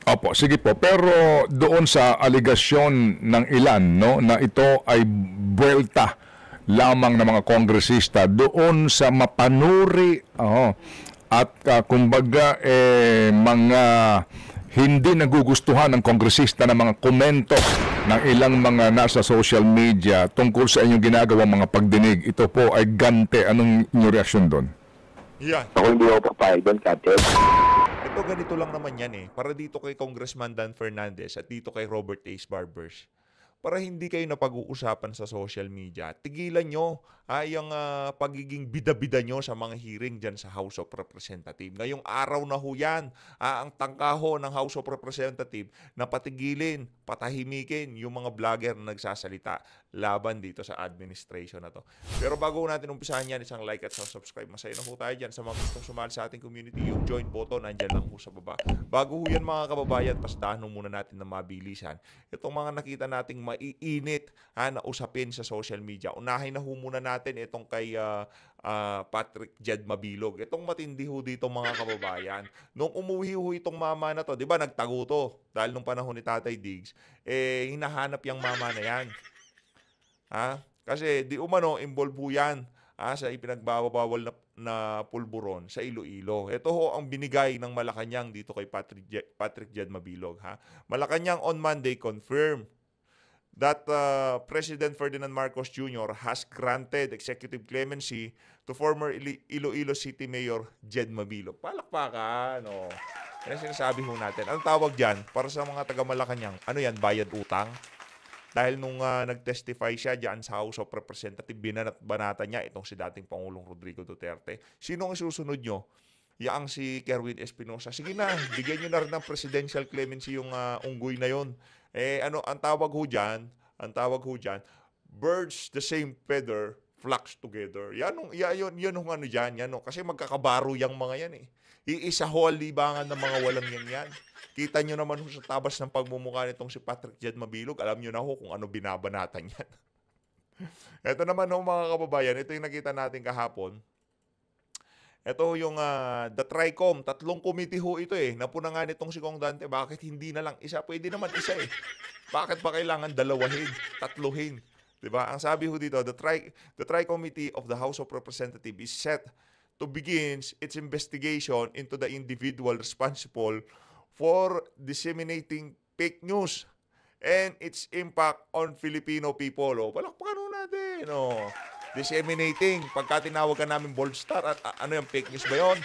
Opo, sige po. Pero doon sa aligasyon ng ilan, no, na ito ay buwelta lamang ng mga kongresista doon sa mapanuri, at kumbaga mga hindi nagugustuhan ng kongresista ng mga komento ng ilang mga nasa social media tungkol sa inyong ginagawang mga pagdinig. Ito po ay gante. Anong inyong reaksyon doon? Yan. Ako hindi ako papayag doon, Katel. Ito ganito lang naman yan eh. Para dito kay Congressman Dan Fernandez at dito kay Robert Ace Barbers. Para hindi kayo napag-uusapan sa social media, tigilan nyo yung pagiging bida-bida nyo sa mga hearing dyan sa House of Representatives. Ngayong araw na ho yan, ang tangkaho ng House of Representatives na patigilin, patahimikin yung mga vlogger na nagsasalita laban dito sa administration na to. Pero bago natin umpisahan yan, isang like at subscribe. Masaya na ho tayo dyan sa mga gustong sumali sa ating community. Yung join button, nandyan lang ho sa baba. Bago ho yan mga kababayan, pasdahan ho muna natin na mabilisan. Itong mga nakita nating maiinit na usapin sa social media. Unahin na ho muna natin itong kay Patrick Jed Mabilog. Itong matindi ho dito mga kababayan. Nung umuwi ho itong mama na to, di ba nagtago to? Dahil nung panahon ni Tatay Diggs, hinahanap yung mama na yan. Kasi di umano, involve ho yan sa ipinagbawal na pulburon sa Iloilo. Ito ho ang binigay ng Malacanang dito kay Patrick Jed Mabilog. Malacanang on Monday confirmed that President Ferdinand Marcos Jr. has granted executive clemency to former Iloilo City Mayor Jed Mabilog. Palakpakan, no? Yan sinasabi ho natin. Anong tawag dyan? Para sa mga taga Malacanang, ano yan, bayad utang? Dahil nung nag-testify siya dyan sa House of Representatives, banata niya itong si dating Pangulong Rodrigo Duterte. Sino ang susunod nyo? Yang si Kerwin Espinosa. Sige na, bigyan nyo na rin ng presidential clemency yung unggoy na yon. Ano, ang tawag ho dyan, birds the same feather flocks together. Yan yung ano dyan, kasi magkakabaro yung mga yan eh. Iisa ho ang libangan ng mga walang yan. Kita nyo naman ho sa tabas ng pagmumukha nitong si Patrick Jed Mabilog. Alam nyo na ho kung ano binabanatan yan. Ito naman ho mga kababayan, ito yung nakita natin kahapon. Ito yung the TRICOM, 3 committee ho ito eh. Napuna nga nitong si Kong Dante, bakit hindi na lang isa? Pwede naman isa eh. Bakit pa kailangan dalawahin, tatluhin? Diba? Ang sabi ho dito, the Tri-Committee of the House of Representatives is set to begin its investigation into the individual responsible for disseminating fake news and its impact on Filipino people. Palakpakan ho natin. Disseminating. Pagka tinawag ka namin Bold Star, at ano yung fake news ba yun?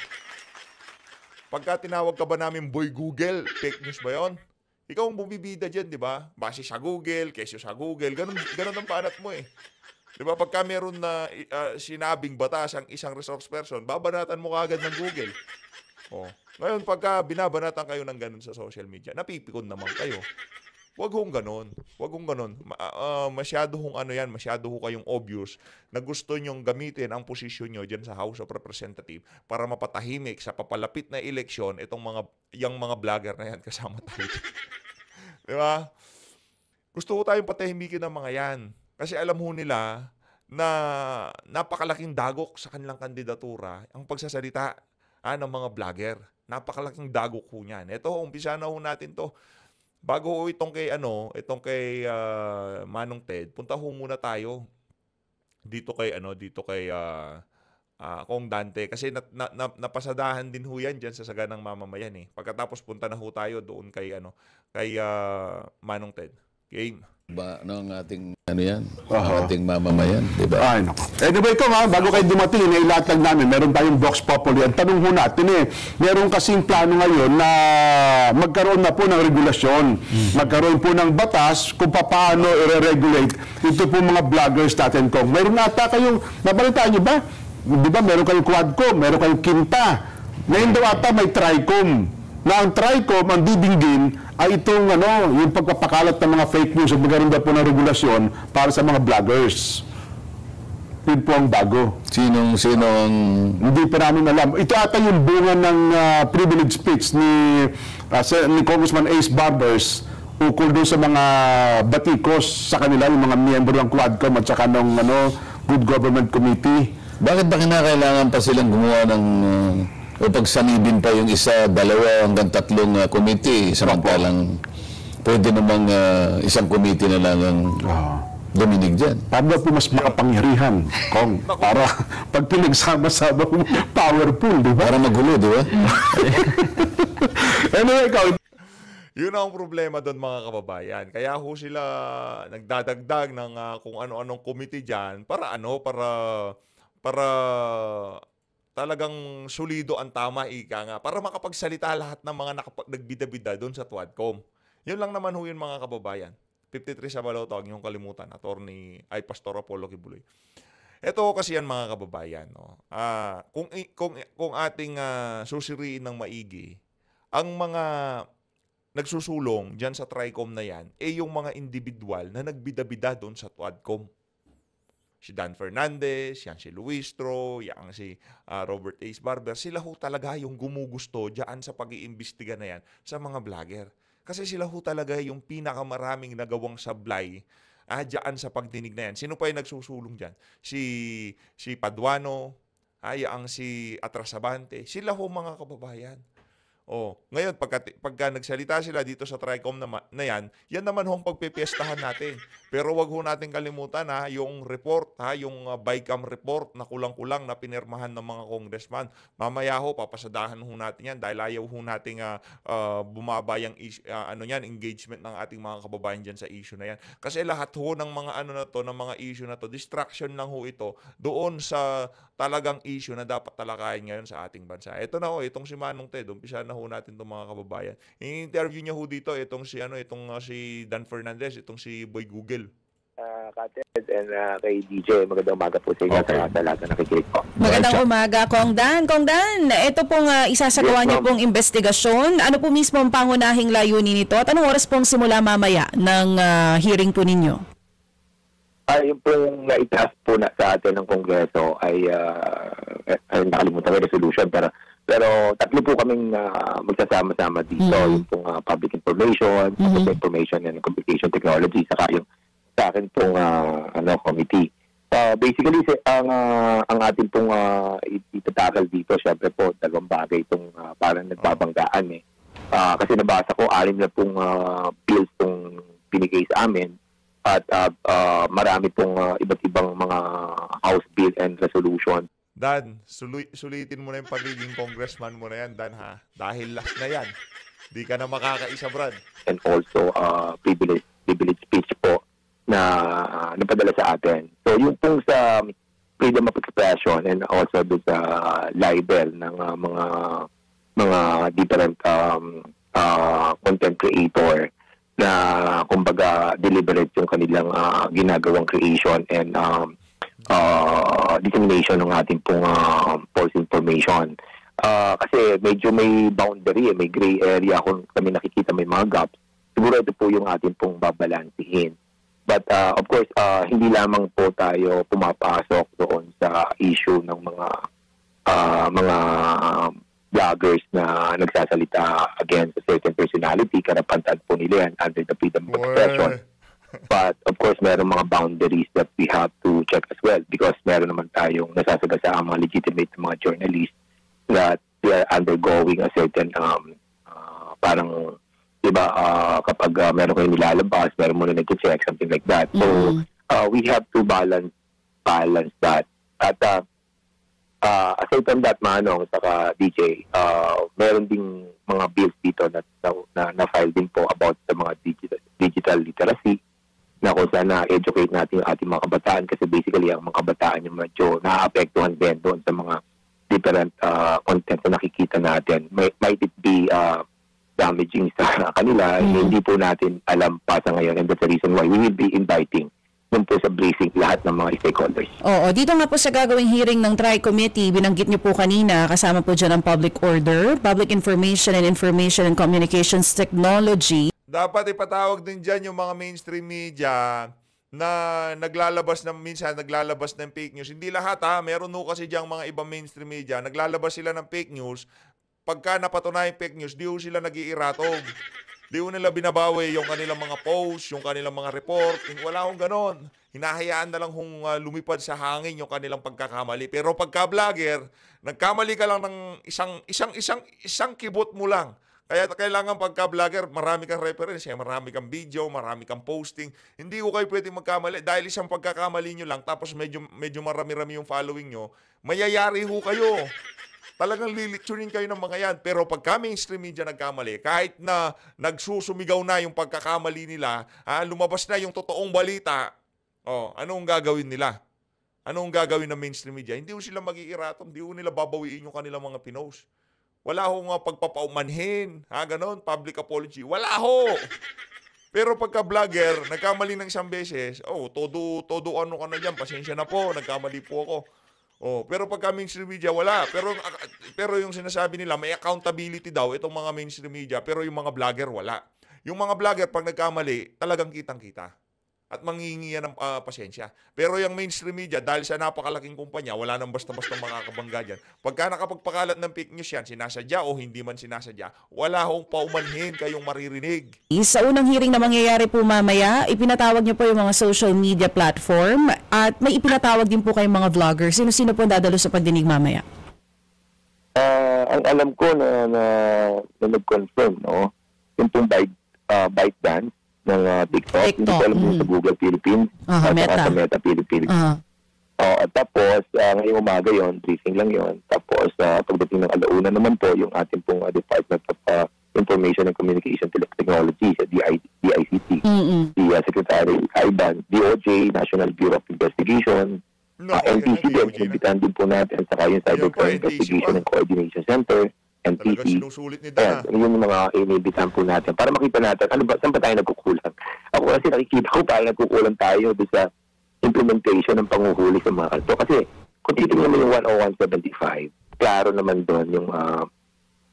Pagka tinawag ka ba namin Boy Google, fake news ba yun? Ikaw ang bumibida dyan, di ba? Base sa Google, kesyo sa Google, ganun ang panat mo eh. Di ba? Pagka meron na sinabing batas ang isang resource person, babanatan mo kaagad ng Google. Ngayon, pagka binabanatan kayo ng ganun sa social media, napipikon naman kayo. Wag hong ganon. Masyado hong masyado ho kayong obvious na gusto nyong gamitin ang posisyon nyo dyan sa House of Representatives para mapatahimik sa papalapit na eleksyon yung mga vlogger na yan kasama tayo. Di ba? Gusto ko tayong patahimikin ng mga yan. Kasi alam ho nila na napakalaking dagok sa kanilang kandidatura ang pagsasalita ng mga vlogger. Napakalaking dagok ho niyan. Ito, umpisa na ho natin to. Bago itong kay Manong Ted, punta ho muna tayo dito kay Kong Dante kasi napasadahan din ho yan diyan sa saganang mamamayan eh. Pagkatapos punta na ho tayo doon kay Manong Ted. Game. Ng ating ating mamamayan, di ba? Ay, nako. Anyway, ito bago kayo dumating, nailatag namin, meron tayong Vox Populi. Ang tanong ho natin meron kasing plano ngayon na magkaroon na po ng regulasyon. Magkaroon po ng batas kung paano i-regulate ito po mga vloggers natin ko. Meron ata kayong, nabalitaan nyo ba? Di ba, meron kayong Quadcom, meron kayong Quinta. Ngayon daw ata may TRICOM. Na ang TRICOM, ang didinggin, ay itong yung pagpapakalat ng mga fake news at magkaroon daw po ng regulasyon para sa mga vloggers. Yun po ang bago. Sinong Hindi pa namin alam. Ito ata yung bunga ng privilege speech ni Congressman Ace Barbers ukol doon sa mga batikos sa kanila, yung mga miyembro ng Quadcom at saka ng Good Government Committee. Bakit ba kinakailangan pa silang gumawa ng O pag sanibin pa yung isa, dalawa hanggang tatlong committee, samantalang pwede namang isang committee na lang ang duminig dyan. Paano po mas makapangyarihan, Kong? Para pag pinagsama-sama, powerful, di ba? Para magulo, di ba? Anyway, ikaw, Yun ang problema doon mga kababayan. Kaya ho sila nagdadagdag ng kung ano-anong committee dyan para para talagang solido ang tama, ika nga. Para makapagsalita lahat ng mga nagbida-bida doon sa TWADCOM. Yun lang naman ho yun mga kababayan. 53 sa Balotog, yung kalimutan, Pastor Apollo Kibuloy. Ito kasi yan mga kababayan. No? Kung ating susiriin ng maigi, ang mga nagsusulong dyan sa TRICOM na yan, yung mga individual na nagbida-bida doon sa TWADCOM. Si Dan Fernandez, yan si Luistro, yan si Robert Ace Barber, sila ho talaga yung gumugusto dyan sa pag-iimbestiga na yan sa mga vlogger. Kasi sila ho talaga yung pinakamaraming nagawang sablay dyan sa pagdinig na yan. Sino pa yung nagsusulong dyan? Si Paduano, yang si Atrasabante, sila ho mga kababayan. Ngayon, pagka nagsalita sila dito sa TRICOM na yan naman hong pagpipiestahan natin. Pero wag ho natin kalimutan yung report, yung BICAM report na kulang-kulang na pinirmahan ng mga congressman. Mamaya ho, papasadahan ho natin yan dahil ayaw ho nating bumaba yung engagement ng ating mga kababayan dyan sa issue na yan. Kasi lahat ho ng mga ng mga issue na to, distraction lang ho ito doon sa talagang issue na dapat talakayin ngayon sa ating bansa. Ito na ho, itong si Manong Ted, umpisa na ho natin itong mga kababayan. In-interview niya ho dito itong si Dan Fernandez, itong si Boy Google. Kated and kay DJ, magandang umaga po sa inyo sa lahat na nakikinig po. Magandang umaga, Kong Dan. Kong Dan, ito pong isasagawa niyo pong investigasyon. Ano po mismo ang pangunahing layunin nito? At anong oras pong simula mamaya ng hearing po ninyo? Yung pong naitaas po sa atin ng Kongreso ay nakalimutan may resolution pero tatlo po kaming magsasama-sama dito. Yung pong public information, public information and communication technology, saka yung sa akin pong committee. Basically, ang atin pong itatakal dito, syempre po, dalawang bagay itong parang nagbabanggaan eh. Kasi nabasa ko, 6 na pong bills itong binigay sa amin at marami pong iba't ibang mga House bill and resolution. Dan, sulitin mo na yung pagiging congressman mo na yan, Dan, ha? Dahil last na yan. Di ka na makakaisa, Brad. And also, privilege speech po na napadala sa atin. So, yung pong sa freedom of expression and also doon sa libel ng mga different content creator na kumbaga deliberate yung kanilang ginagawang creation and dissemination ng ating pong false information. Kasi medyo may boundary, may gray area kung kami nakikita may mga gaps. Siguro ito po yung ating pong babalansihin. But of course, hindi lamang po tayo pumapasok doon sa issue ng mga vloggers na nagsasalita against a certain personality. Karapantan po nila yan under the freedom of expression. But of course, meron mga boundaries that we have to check as well because meron naman tayong nasasagasa ang mga legitimate mga journalists that they are undergoing a certain parang diba, kapag meron kayo nilalabas, meron mo na nag-check, something like that. So, we have to balance that. At aside from that, Manong, saka DJ, meron ding mga bills dito na file din po about sa mga digital literacy na kung saan na-educate natin yung ating mga kabataan kasi basically ang mga kabataan yung medyo na-apektuhan din doon sa mga different content na nakikita natin. Might it be damaging sa kanila, hindi po natin alam pa sa ngayon and that's the reason why we will be inviting dun po sa briefing lahat ng mga stakeholders. Oo, dito nga po sa gagawing hearing ng Tri-Committee, binanggit niyo po kanina, kasama po dyan ang public order, public information and communications technology. Dapat ipatawag din dyan yung mga mainstream media na minsan naglalabas ng fake news. Hindi lahat meron kasi diyang mga ibang mainstream media, naglalabas sila ng fake news. Pagka napatunay fake news, di ho sila nag-iiratog. Di ko nila binabawi yung kanilang mga post, yung kanilang mga report. Wala akong ganon. Hinahayaan na lang lumipad sa hangin yung kanilang pagkakamali. Pero pagka vlogger, nagkamali ka lang ng isang kibot mo lang. Kaya kailangan pagka vlogger, marami kang reference, marami kang video, marami kang posting. Hindi ko kayo pwede magkamali dahil isang pagkakamali nyo lang tapos medyo marami-rami yung following nyo, mayayari ho kayo. Talagang lilitsunin kayo ng mga yan. Pero pagka mainstream media nagkamali, kahit na nagsusumigaw na yung pagkakamali nila, lumabas na yung totoong balita, anong gagawin nila? Anong gagawin ng mainstream media? Hindi ko sila mag-iiratom, hindi ko nila babawiin yung kanilang mga pinost. Wala ho nga pagpapaumanhin, ganon, public apology. Wala ho! Pero pagka vlogger, nagkamali ng isang beses, todo ano ka na dyan, pasensya na po, nagkamali po ako. Pero pagka mainstream media, wala. Pero yung sinasabi nila, may accountability daw itong mga mainstream media, pero yung mga vlogger, wala. Yung mga vlogger, pag nagkamali, talagang kitang-kita. At manghihingi yan ng pasensya. Pero yung mainstream media, dahil sa napakalaking kumpanya, wala nang basta-basta makakabangga dyan. Pagka nakapagpakalat ng fake news yan, sinasadya o hindi man sinasadya, wala hong paumanhin kayong maririnig. Sa unang hearing na mangyayari po mamaya, ipinatawag niyo po yung mga social media platform at may ipinatawag din po kayong mga vloggers. Sino-sino po dadalo sa pagdinig mamaya? Ang alam ko na nag-confirm, no? Yung pong ByteDance ng TikTok. Hindi ko alam yung sa Google Philippines. Meta. Sa Meta Philippines. At tapos, ngayong umaga yon, briefing lang yon. Tapos, pagdating ng alauna naman po, yung ating pong Department of Information and Communication Technology sa DICT. Si Secretary Ivan, DOJ, National Bureau of Investigation, NTC din, inibitahan din po natin, saka yung Cybercrime Investigation and Coordination Center, Talaga NTC. sinusulit ni Dan. Yun yung mga inibitahan po natin para makita natin saan ba tayo nagkukulang. Ako kasi nakikita ko parang nagkukulang tayo doon sa implementation ng panguhuli sa mga kalto. Kasi kung titignan mo yung 10175, klaro naman doon yung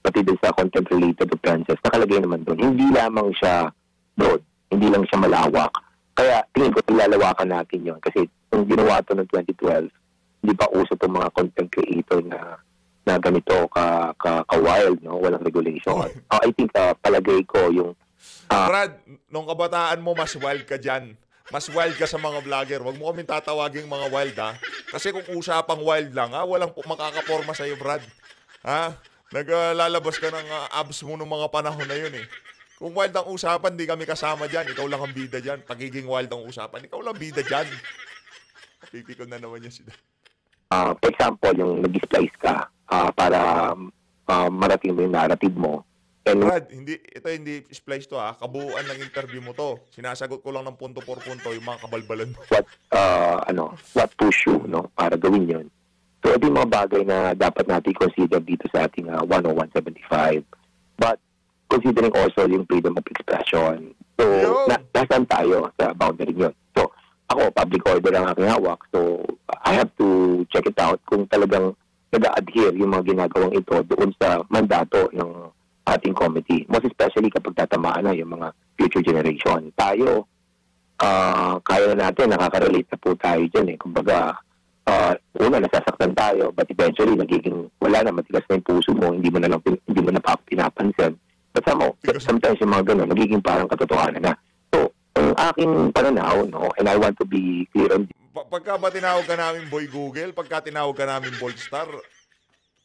pati din sa contempt-related offenses, nakalagay naman doon. Hindi lamang siya broad, hindi lang siya malawak. Kaya tingin ko lalawakan natin yun. Kasi kung ginawa ito ng 2012, hindi pa uso itong mga content creator na ganito ka-wild, no? Walang regulation. I think palagay ko yung... Brad, nung kabataan mo, mas wild ka dyan. Mas wild ka sa mga vlogger. Huwag mo kaming tatawaging mga wild, Kasi kung usapang wild lang, walang makakaporma sa'yo, Brad. Naglalabas ka ng abs mo nung mga panahon na yun, Kung wild ang usapan, di kami kasama dyan. Ikaw lang ang bida dyan. Pagiging wild ang usapan, ikaw lang bida dyan. Pipikon na naman yan si Dan. For example, yung nag-splice ka para marating mo yung narrative mo. And Brad, ito hindi splice to kabuuan ng interview mo to. Sinasagot ko lang ng punto por punto yung mga kabalbalan mo. What push you, no, para gawin yun. So, ito yung mga bagay na dapat natin consider dito sa ating 10175. But, considering also yung freedom of expression. So, nasaan tayo sa boundary yun? So, ako, public order ang aking hawak. So, I have to check it out kung talagang nag-a-adhere yung mga ginagawang ito doon sa mandato ng ating committee. Most especially kapag tatamaan na yung mga future generation. Tayo, kaya na natin, nakaka-relate na po tayo dyan. Kumbaga, una, nasasaktan tayo, but eventually, nagiging wala na, matigas na yung puso mo, hindi mo na pinapansin. But sometimes yung mga ganun, nagiging parang katotohanan na. So, ang aking pananaw, no, and I want to be clear on pagka ba tinawag ka namin Boy Google, pagka tinawag ka namin Bold Star,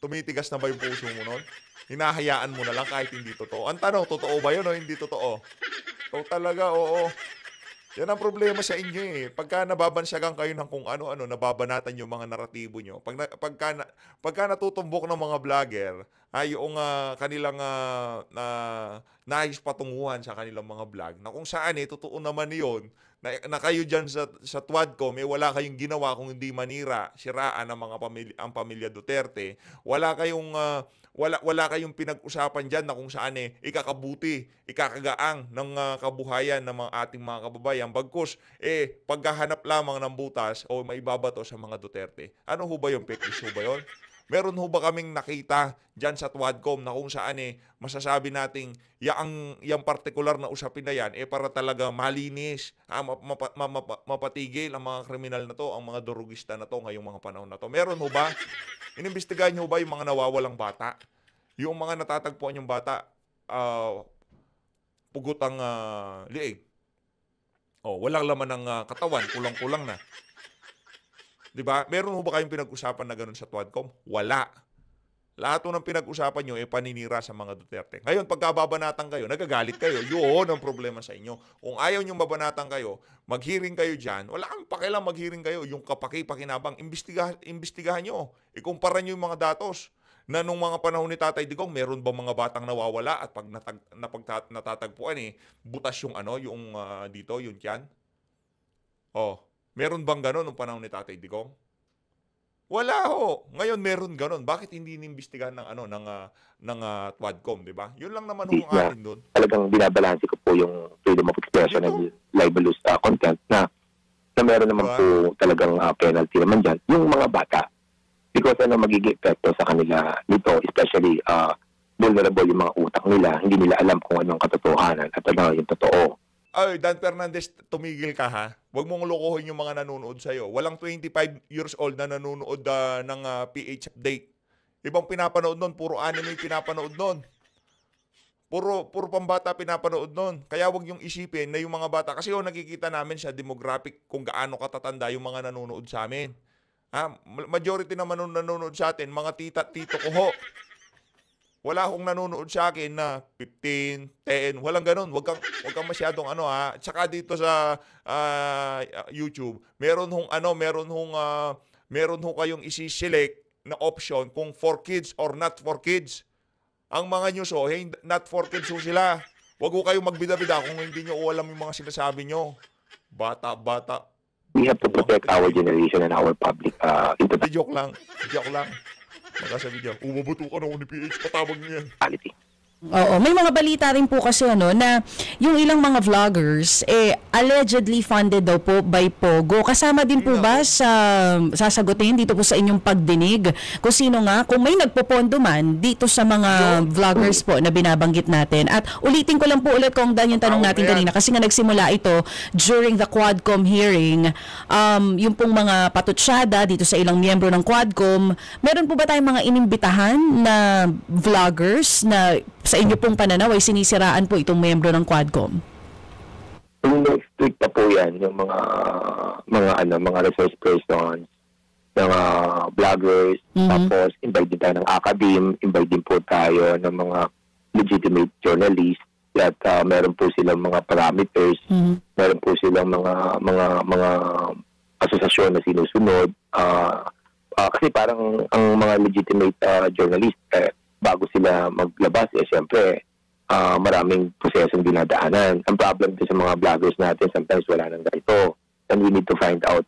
tumitigas na ba yung puso mo nun? Hinahayaan mo na lang kahit hindi totoo. Ang tanong, totoo ba yun o hindi totoo? So talaga, oo. Yan ang problema sa inyo Pagka nababansagan kayo ng kung ano-ano, nababanatan yung mga naratibo nyo. Pagka natutumbok ng mga vlogger, yung kanilang nais patunguhan sa kanilang mga vlog, na kung saan totoo naman yun, na kayo dyan sa Twadcom, wala kayong ginawa kung hindi manira, siraan ang pamilya Duterte. Wala kayong pinag-usapan dyan na kung saan ikakabuti, ikakagaang ng kabuhayan ng ating mga kababayan. Bagkus, paghahanap lamang ng butas o maibabato sa mga Duterte. Ano ho ba yung fake news ho ba yun? Meron ho ba kaming nakita dyan sa Twadcom na kung saan masasabi nating yung partikular na usapin na yan para talaga malinis, mapatigil ang mga kriminal na to, ang mga durugista na to ngayong mga panahon na to? Meron ho ba? Inimbestigahan nyo ba yung mga nawawalang bata? Yung mga natatagpuan yung bata, pugot ang liig. Walang laman ng katawan, kulang-kulang na. 'Di ba? Meron ho ba kayong pinag-usapan na ganun sa Twadcom? Wala. Lahat ng pinag-usapan nyo paninira sa mga Duterte. Ngayon, pagkababanatan kayo, nagagalit kayo. Yun ang problema sa inyo. Kung ayaw nyo mabanatan kayo, mag-hearing kayo dyan, wala kang pakialam mag-hearing kayo. Yung kapaki-pakinabang, imbestigahan nyo. Ikumpara nyo yung mga datos na nung mga panahon ni Tatay Digong, meron ba mga batang nawawala at pag natatagpuan butas yung dito, yung tiyan? Meron bang gano'n nung panahon ni Tatay Digong? Wala ho. Ngayon meron gano'n. Bakit hindi inimbestigahan ng Twadcom, 'di ba? 'Yun lang naman ang atin doon. Talagang binabalanse ko po yung freedom of expression and libelous content na meron naman po talagang penalty naman diyan. Yung mga bata, because magiging epekto sa kanila nito, especially vulnerable yung mga utak nila, hindi nila alam kung anong katotohanan at ano yung totoo. Ay, Dan Fernandez, tumigil ka ha. Huwag mong lokohin yung mga nanonood sa'yo. Walang 25 years old na nanonood ng PH Update. Ibang pinapanood nun, puro anime pinapanood nun. Puro pambata pinapanood nun. Kaya huwag yung isipin na yung mga bata, kasi nakikita namin sa demographic kung gaano katatanda yung mga nanonood sa amin. Majority naman nung nanonood sa atin, mga tito ko ho. Wala akong nanonood sa akin na 15, 10, walang ganun. Wag kang masyadong Tsaka dito sa YouTube, meron kayong isi-select na option kung for kids or not for kids. Ang mga news not for kids sila. Wag ko kayong magbida-bida kung hindi nyo alam yung mga sinasabi nyo. Bata. We have to protect our generation and our public. Joke lang. Magkasabi niya, umabuto ka na ako ni PH, patawag niya yan. Quality. Oo, may mga balita rin po kasi na yung ilang mga vloggers allegedly funded daw po by Pogo. Kasama din po ba sa sasagutin dito po sa inyong pagdinig kung sino nga, kung may nagpopondo man dito sa mga vloggers po na binabanggit natin. At ulitin ko lang po ulit kung Dan yung tanong natin kanina kasi nga nagsimula ito during the Quadcom hearing. Yung pong mga patutsyada dito sa ilang miyembro ng Quadcom, meron po ba tayong mga inimbitahan na vloggers na sa inyo pong pananaw ay sinisiraan po itong miyembro ng Quadcom? Next week pa po yan, yung mga resource persons, mga vloggers, tapos invite din tayo ng academe, invite din po tayo ng mga legitimate journalists at meron po silang mga parameters, meron po silang mga asosasyon na sinusunod. Kasi parang ang mga legitimate journalists, bago sila maglabas, siyempre, maraming prosesong dinadaanan. Ang problem din sa mga vloggers natin, sometimes wala nang ganito. And we need to find out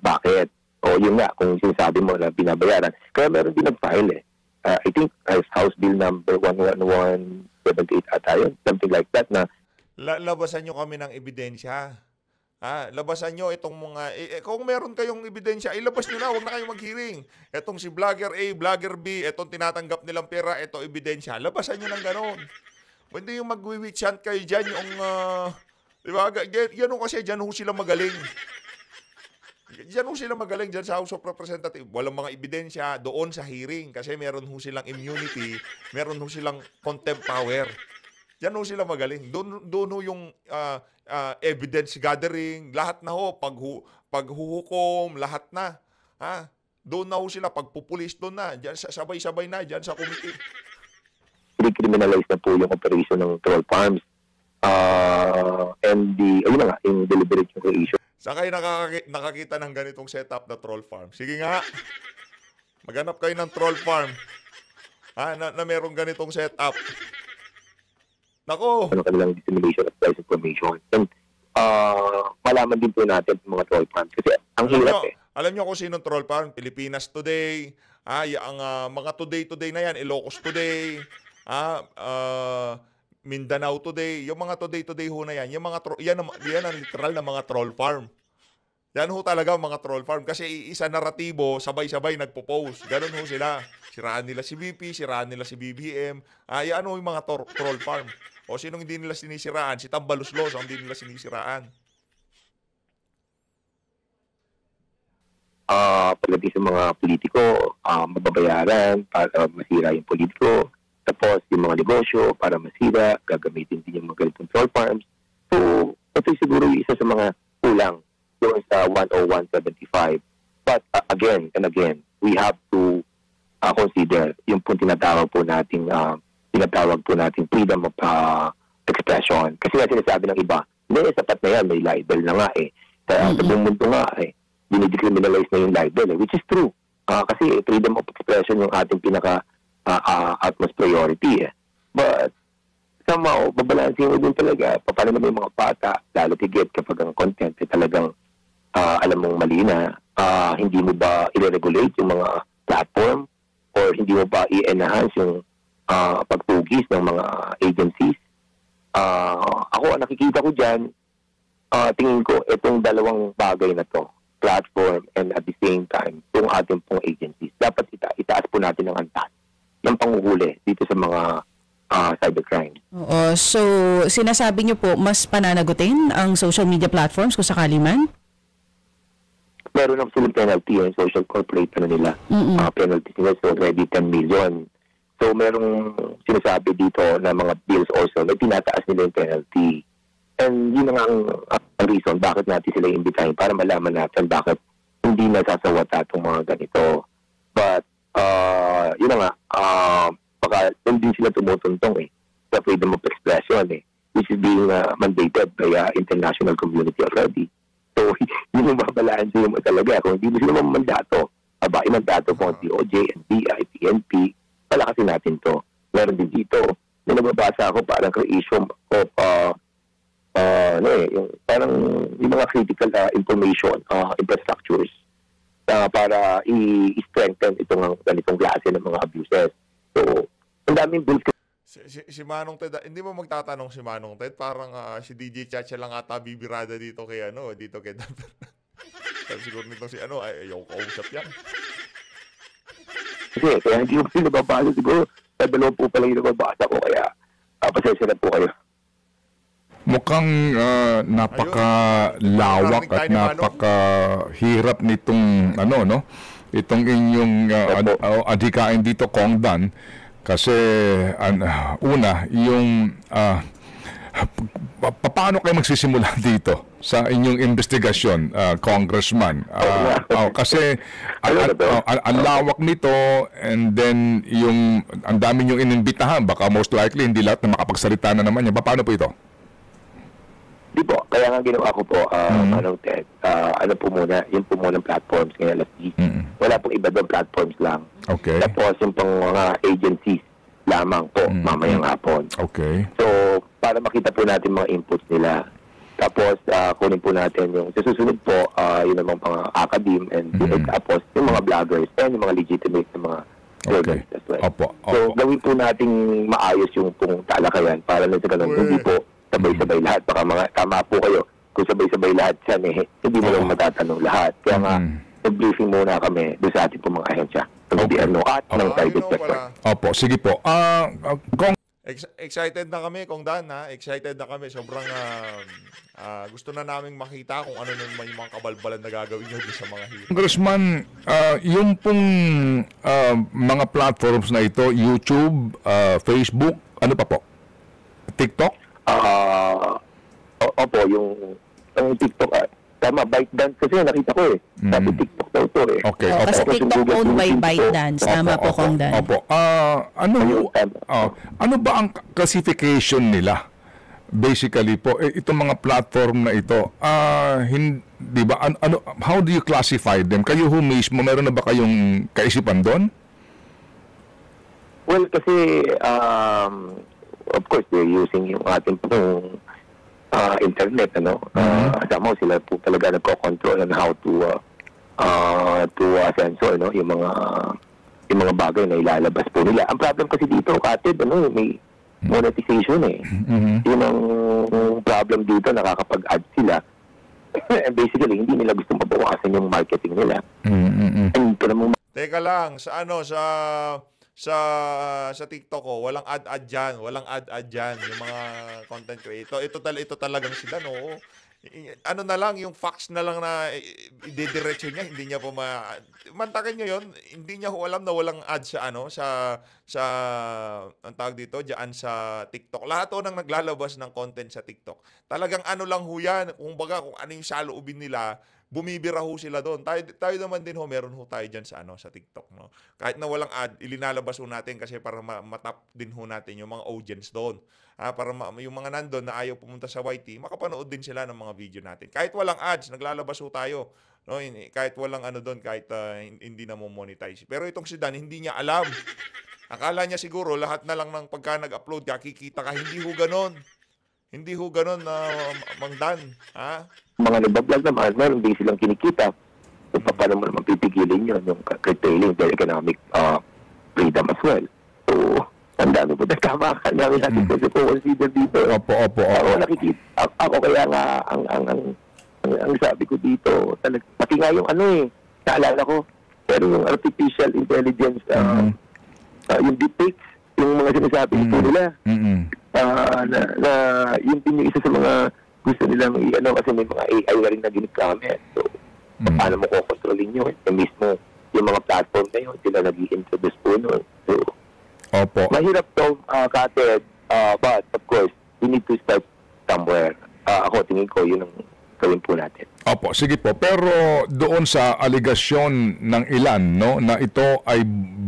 bakit. O yun nga, kung sinasabi mo na binabayaran. Kaya meron din nag-file I think as House Bill number 11178 ata yun, something like that na. Labasan nyo kami ng ebidensya. Labasan nyo itong mga, kung meron kayong ebidensya, ilabas nyo na, huwag na kayong mag-hearing. Itong si Vlogger A, Vlogger B, itong tinatanggap nilang pera, ito ebidensya. Labasan nyo ng ganon. Hindi yung mag-witchant kayo dyan, yung, diba, yan kasi, dyan ho sila magaling. Dyan ho sila magaling, dyan sa House of Representatives. Walang mga ebidensya doon sa hearing kasi meron ho silang immunity, meron ho silang contempt power. Diyan ho sila magaling. Doon ho yung evidence gathering, lahat na ho, paghuhukom, lahat na. Doon na ho sila, pagpupulis doon na, diyan, sabay-sabay na, diyan sa committee. Criminalize na po yung operation ng troll farms and yung deliberate creation. Saan kayo nakakita ng ganitong setup na troll farm? Sige nga, maghanap kayo ng troll farm na merong ganitong setup. Nako. Kanilang dissemination of false information. And malaman din po natin mga troll farms. Kasi ang hirap Alam nyo kung sinong troll farm? Pilipinas Today. Ang mga Today na yan. Ilocos Today. Mindanao Today. Yung mga Today ho na yan. Yan ang literal na mga troll farm. Yan ho talaga mga troll farm. Kasi isa naratibo, sabay-sabay nagpo-post. Ganun ho sila. Siraan nila si VP, siraan nila si BBM. Yan ho yung mga troll farm. O sinong hindi nila sinisiraan? Si Tambaluslos ang hindi nila sinisiraan. Pagdating sa mga politiko, mababayaran para masira yung politiko. Tapos yung mga negosyo para masira, gagamitin din yung mga ganitong troll farms. So, ito siguro yung isa sa mga kulang doon sa 10175. But again and again, we have to consider yung tinatawag po nating freedom of expression. Kasi nga sinasabi ng iba, hindi, sapat na yan, may libel na nga eh. Kaya sa buong mundo nga eh, dinidecriminalize na yung libel eh, which is true. Kasi freedom of expression yung ating utmost priority eh. But somehow, babalansin mo din talaga, paano naman yung mga bata, lalo tigit kapag ang content ay talagang alam mong mali na, hindi mo ba i-regulate yung mga platform or hindi mo ba i-enhance yung pagtugis ng mga agencies. Ako, ang nakikita ko dyan, tingin ko, itong dalawang bagay na to, platform and at the same time, yung ating pong agencies, dapat itaas po natin ang antas ng panguhuli dito sa mga cybercrime. Oo. So, sinasabi niyo po, mas pananagutin ang social media platforms kung sakali man? Meron absolute penalty yung social corporate nila. Penalty nila is already 10 million. So, merong sinasabi dito na mga bills also na tinataas nila yung penalty. And yun ang reason bakit natin sila imbitahin para malaman natin bakit hindi nasasawata itong mga ganito. But, yun na nga, baka hindi sila tumutuntong sa freedom of expression which is being mandated by international community already. So, yun yung mabalaan sila mo talaga. Kung hindi mo sila mamandato, imandato po ang DOJ, NBI, PNP, palakasin natin to. Meron din dito. May nababasa ako parang creation of yung parang yung mga critical information infrastructures para i-strengthen itong ganitong klase ng mga abuses. So, ang daming bills. Si Manong Ted, hindi mo magtatanong si Manong Ted, parang si DJ Chacha lang ata bibirada dito kay dito kay Dapper. Siguro nito si ayaw kausap yan. Kasi kaya hindi ko nababasa siguro. Sa dalawa po pala yung nababasa ko, kaya pasensya na po kayo. Mukhang napakalawak at napakahirap nitong itong inyong adhikain dito, Kong Dan, kasi una yung paano kayo magsisimula dito sa inyong investigasyon, Congressman? Kasi ang lawak nito, and then yung ang dami yung inimbitahan, baka most likely hindi lahat na makapagsalita na naman yan. Paano po ito? Di po, kaya nga ginawa ko po, Manong Ted, po muna, yun po muna platforms ngayon, wala pong iba doon, platforms lang. Okay. Tapos yung pang mga agencies lamang po, mamayang hapon. Okay. So, para makita po natin mga inputs nila. Tapos, kunin po natin yung, sa susunod po, yung mga pang academe, and tapos yung mga vloggers, and yung mga legitimate na mga journalists as well. So, gawin po natin maayos yung pong talakayan para na sa ganun, hindi po sabay-sabay lahat. Baka tama po kayo. Kung sabay-sabay lahat yan, hindi mo lang matatanong lahat. Kaya nga, nag-briefing muna kami doon sa ating pong mga ahensya. Ng gobyerno at ng private sector. Opo, sige po. Kong Excited na kami, Kong Dan, ha? Excited na kami. Sobrang gusto na naming makita kung ano naman yung mga kabalbalan na gagawin nyo sa mga hero. Congressman, yung pong mga platforms na ito, YouTube, Facebook, ano pa po? TikTok? Opo, yung TikTok, tama, ByteDance kasi nakita ko sabi TikTok daw to Okay. Kasi TikTok owned by ByteDance. Tama po, Kong Dan. Opo. Ano ba ang classification nila? Basically po, itong mga platform na ito, di ba, how do you classify them? Kayo ho mismo, meron na ba kayong kaisipan doon? Well, kasi, of course, they're using yung ating pong internet, kasama sila po talaga nagko-control on how to censor, yung mga bagay na ilalabas po nila. Ang problem kasi dito, Katid, may monetization Yun ang problem dito, nakakapag-add sila. And basically, hindi nila gusto mabawasan yung marketing nila. Teka lang, sa sa TikTok ko, walang ad-ad diyan, walang ad-ad diyan yung mga content creator. Ito talagang si Dan, oo. Ano na lang yung facts na lang na ididiretso niya, hindi niya po mantakin niyo yon, hindi niya ho alam na walang ad sa sa ang tawag dito diyan sa TikTok. Lahat ho nang naglalabas ng content sa TikTok. Talagang ano lang ho yan, kumbaga kung ano yung saloobin nila, bumibira ho sila doon. Tayo naman din ho, meron ho tayo diyan sa sa TikTok, no. Kahit na walang ad, ilinalabas ho natin kasi para matap din ho natin yung mga audience doon. Para yung mga nandun na ayaw pumunta sa YT, makapanood din sila ng mga video natin. Kahit walang ads, naglalabas ho tayo. No, kahit walang doon, kahit hindi na mo monetize. Pero itong si Dan, hindi niya alam. Akala niya siguro lahat na lang ng pagka nag-upload ka, kikita ka. Hindi ho ganon. Hindi ho ganon na Mang Dan. Mga nagbablog naman, meron din silang kinikita. So, paano mo naman pipigilin yun, yung curtailing their economic freedom as well. So, ang dami po tama ka namin natin po consider dito. Opo. Ako nakikita. Ako kaya nga, ang sabi ko dito, pati nga yung naalala ko, pero yung artificial intelligence, yung deepfakes, yung mga sinasabi po nila, na yun din yung isa sa mga gusto nilang kasi may mga AI na rin na ginagamit. So, paano mo kukontrolin yun? Mismo, yung mga platform na yun, sila nag-i-introduce po nun. So, opo. mahirap to, Kated, but of course, we need to start somewhere. Ako, tingin ko, yun ang gawin po natin. Opo, sige po. Pero doon sa aligasyon ng ilan, no, na ito ay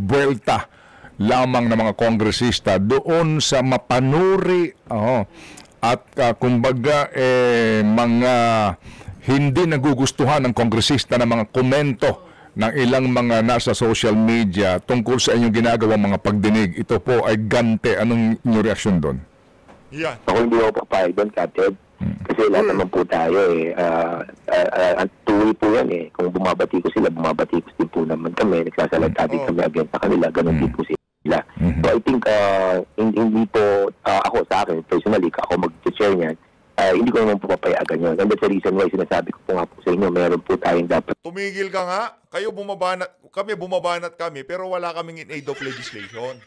buwelta lamang ng mga kongresista doon sa mapanuri at kumbaga mga hindi nagugustuhan ng kongresista ng mga komento ng ilang mga nasa social media tungkol sa inyong ginagawang mga pagdinig. Ito po ay gante. Anong inyong reaksyon doon? Yeah. Ako hindi ako papayag doon, Kated. Kasi lahat naman po tayo ang tuloy po yan Kung bumabati ko sila, bumabati ko din po naman kami. Nagsasalita din kami against sa kanila. Ganun din po sila. So I think hindi po ako sa akin, personally, ako mag-share niyan. Hindi ko naman po papayagan yun. And that's the reason why sinasabi ko po nga po sa inyo, meron po tayong dapat. Tumigil ka nga. Kayo bumabanat kami, pero wala kaming in aid of legislation.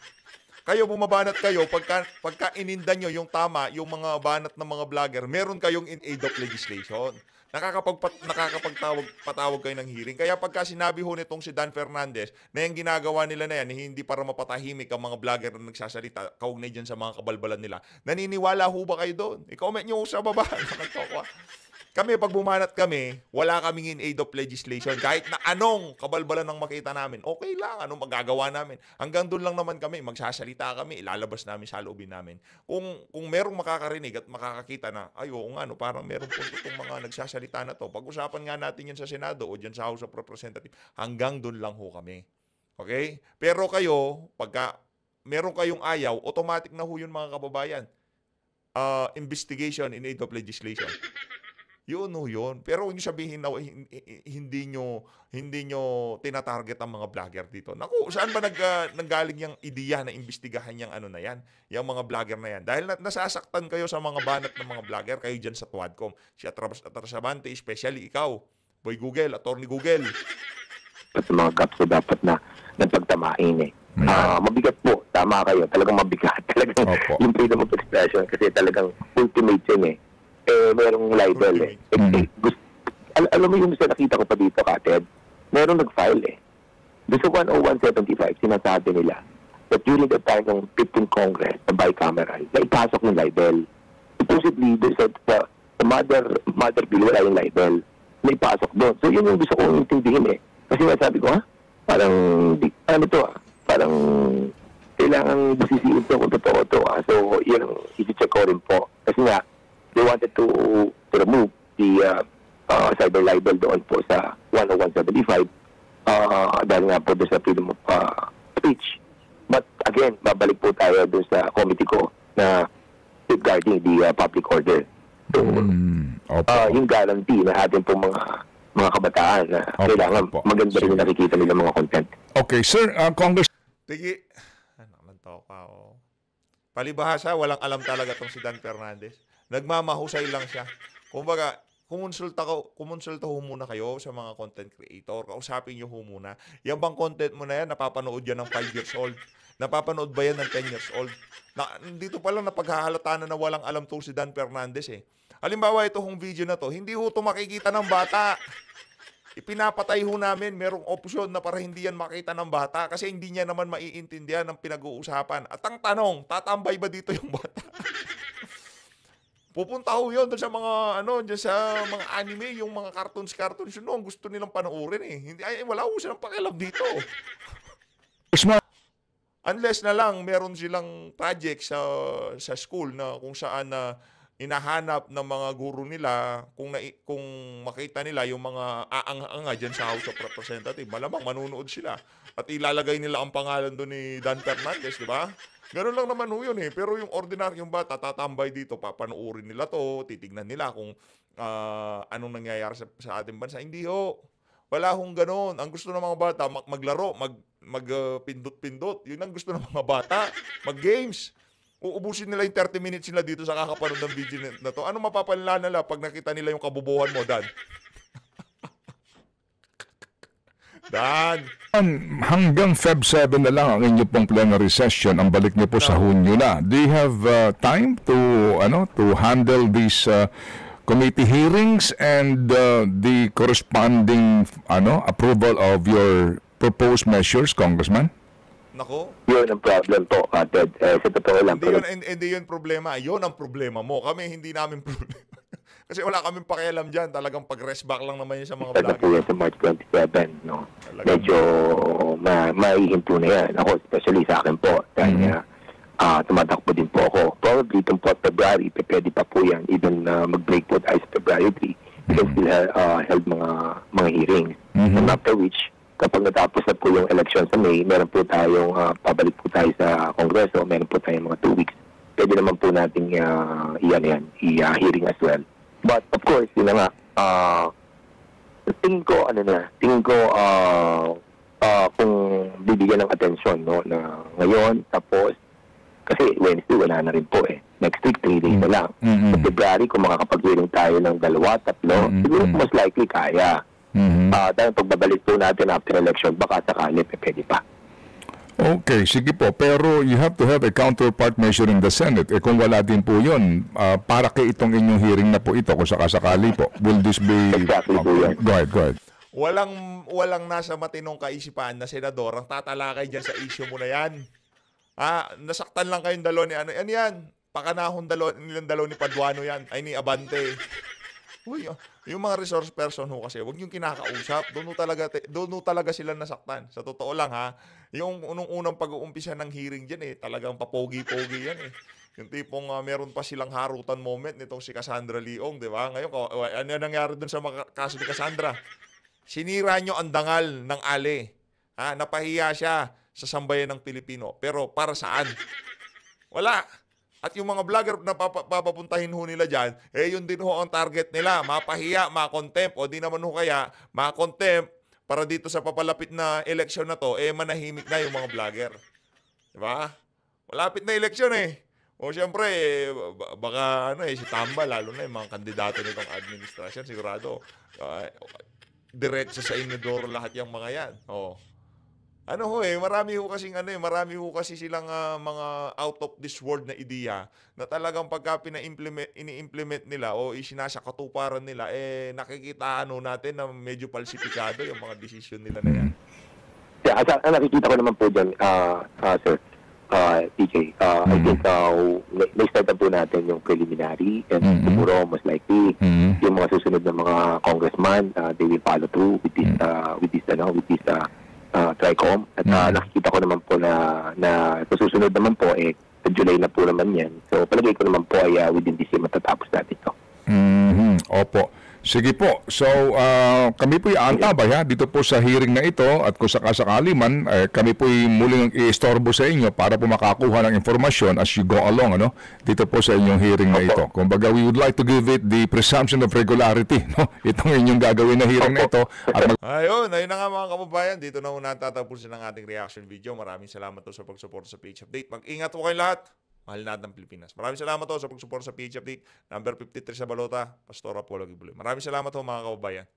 Kayo bumabanat kayo, pagka ininda nyo yung tama, yung mga banat ng mga vlogger, meron kayong in aid of legislation. Nakakapagpatawag kayo ng hearing. Kaya pagka sinabi ho nitong si Dan Fernandez na yung ginagawa nila na yan, hindi para mapatahimik ang mga vlogger na nagsasalita, kaugnay dyan sa mga kabalbalan nila, naniniwala ho ba kayo doon? I-comment nyo sa baba. Kami, pag bumanat kami, wala kaming in aid of legislation. Kahit na anong kabalbalan ng makita namin, okay lang, anong magagawa namin. Hanggang doon lang naman kami, magsasalita kami, ilalabas namin sa loobin namin. Kung merong makakarinig at makakakita na, parang meron po itong mga nagsasalita na to, pag-usapan nga natin yan sa Senado o dyan sa House of Representatives, hanggang doon lang ho kami. Okay? Pero kayo, pagka meron kayong ayaw, automatic na ho yun mga kababayan. Investigation in aid of legislation. Yun. Pero huwag niyo sabihin na hindi nyo tinatarget ang mga vlogger dito. Naku, saan ba nanggaling yung ideya na imbestigahan yung na yan? Yung mga vlogger na yan. Dahil nasasaktan kayo sa mga banat ng mga vlogger, kayo dyan sa Tuadcom. Si Atrasabante, especially ikaw, Boy Google, Attorney Google. Sa mga gaps dapat na pagtamain mabigat po. Tama kayo. Talagang mabigat. Talagang yung freedom of expression kasi talagang ultimate yun merong libel alam mo yung nakita ko pa dito, Kated, merong nag-file Doon sa 10175, sinasabi nila that during the time ng 15th Congress, the bicameral, na ipasok ng libel. Supposedly, sa mother bill, wala yung libel. Na ipasok doon. So, yun yung gusto kong intindihin Kasi sabi ko, parang, parang kailangan busisiin to kung totoo to. So, yun ang isi-check ko rin po. Kasi nga, they wanted to remove the cyber libel doon po sa 10175 dahil nga po doon sa freedom of speech. But again, babalik po tayo doon sa committee ko na safeguarding the public order. So, yung guarantee na ating po mga kabataan na kailangan maganda rin nakikita nila mga content. Okay, sir, Congress... Tigi, palibhasa, walang alam talaga tong si Dan Fernandez. Nagmamahusay lang siya. Kumbaga, kumonsulta ho muna kayo sa mga content creator. Kausapin nyo ho muna. Yan bang content mo na yan, napapanood yan ng 5 years old? Napapanood ba yan ng 10 years old? Dito pa lang napaghahalata na walang alam to si Dan Fernandez eh. Halimbawa, ito hong video na to, hindi ho ito makikita ng bata. Ipinapatay ho namin, merong option na para hindi yan makita ng bata kasi hindi niya naman maiintindihan ang pinag-uusapan. At ang tanong, tatambay ba dito yung bata? Pupunta ho yun doon sa mga dyan sa mga anime, yung mga cartoons yun, ang gusto nilang panoorin eh. Wala ho silang pakialam dito. Unless na lang meron silang project sa school na kung saan na hinahanap ng mga guro nila, kung makita nila yung mga aang-anga dyan sa House of Representatives, malamang manunood sila. At ilalagay nila ang pangalan doon ni Dan Fernandez, di ba? Ganun lang naman ho yun eh. Pero yung ordinaryong bata, tatambay dito, papanoorin nila to, titignan nila kung anong nangyayari sa ating bansa. Hindi ho. Wala hong ganun. Ang gusto ng mga bata, maglaro, magpindot-pindot. Yun ang gusto ng mga bata. Mag-games. Uubusin nila yung 30 minutes nila dito sa kakapanood ng video na to. Ano mapapala nila pag nakita nila yung kabubuhan mo, Dan? Dan! Hanggang Feb 7 na lang ang inyo pong plenary session. Ang balik niyo po sa Hunyo na. Do you have time to handle these committee hearings and the corresponding approval of your proposed measures, Congressman? Nako. Yun ang problem po, Ted. Sa totoo lang. Hindi yun problema. Yun ang problema mo. Kami hindi namin problema. Kasi wala kaming pakialam dyan. Talagang pag-rest back lang naman yun sa mga vlogger. Po yan sa March 27, no? Medyo maihinto na yan. Ako, especially sa akin po. Dahil tumatakbo din po ako. Probably itong po February, pwede pa po yan. Even mag-break po tayo sa February 3. We can still held mga hearings. And after which, kapag natapos na po yung election sa May, meron po tayong pabalik po tayo sa Kongreso, meron po tayong mga 2 weeks. Pwede naman po nating i-hearing as well. But of course, yun na nga, tingin ko kung bibigyan ng atensyon, no, na ngayon, tapos, kasi Wednesday, wala na rin po eh. Next week, 3 days na lang. Sa February, kung makakapag-hearing tayo ng 2, 3, siguro most likely kaya. Dahil pagbabalik po natin after election, baka sakali, pwede pa. Okay, sige po. Pero you have to have a counterpart measure in the Senate. Kung wala din po yun, para kay itong inyong hearing na po ito, kung sakasakali po, will this be... Exactly po yan. Go ahead. Walang nasa matinong kaisipan na senador ang tatalakay dyan sa issue mo na yan. Nasaktan lang kayong dalawa ni ano. Yan. Pakanahon nilang dalawa ni Paduano yan. Ay, ni Abante. Uy, yung mga resource person ho kasi, huwag yung kinakausap. Doon talaga sila nasaktan. Sa totoo lang ha, yung unang pag-uumpisa ng hearing dyan talagang papogi-pogi yan Yung tipong meron pa silang harutan moment nitong si Cassandra Leong, di ba? Ngayon, ano nangyari dun sa mga kaso ni Cassandra? Sinira nyo ang dangal ng Ale. Napahiya siya sa sambayan ng Pilipino. Pero para saan? Wala. At yung mga vlogger na papapuntahin ho nila dyan, yun din ho ang target nila. Mapahiya, makontempt, o di naman ho kaya, makontempt para dito sa papalapit na eleksyon na to, manahimik na yung mga vlogger. Diba? Malapit na eleksyon O siyempre, baka si Tamba, lalo na yung mga kandidato nitong administrasyon, sigurado, diretso sa inodoro lahat yung mga yan. Marami ho kasi silang mga out of this world na ideya na talagang pagka ini-implement nila o isinasakatuparan nila, nakikita natin na medyo falsifikado yung mga desisyon nila na yan. Nakikita ko naman po dyan, Sir TJ, I think na-start na po natin yung preliminary and siguro most likely yung mga susunod na mga congressman, they will follow through with this TRICOM. At nakikita ko naman po na susunod naman po, sa July na po naman yan. So, palagay ko naman po ay within this year matatapos natin ito. Opo. Sige po. So, kami po aantabay dito po sa hearing na ito at kung sakasakali man, kami po muling i-istorbo sa inyo para po makakuha ng informasyon as you go along, dito po sa inyong hearing na ito. Kumbaga, we would like to give it the presumption of regularity, itong inyong gagawin na hearing na ito. Ayun na nga mga kababayan, dito na muna tatapusin ng ating reaction video. Maraming salamat po sa pag-support sa Page Update. Mag-ingat po kayo lahat. mahal natin ang Pilipinas. Maraming salamat ho sa pagsuporta sa PH Update. Number 53 sa Balota, Pastor Apollo Gibuloy. Maraming salamat ho mga kababayan.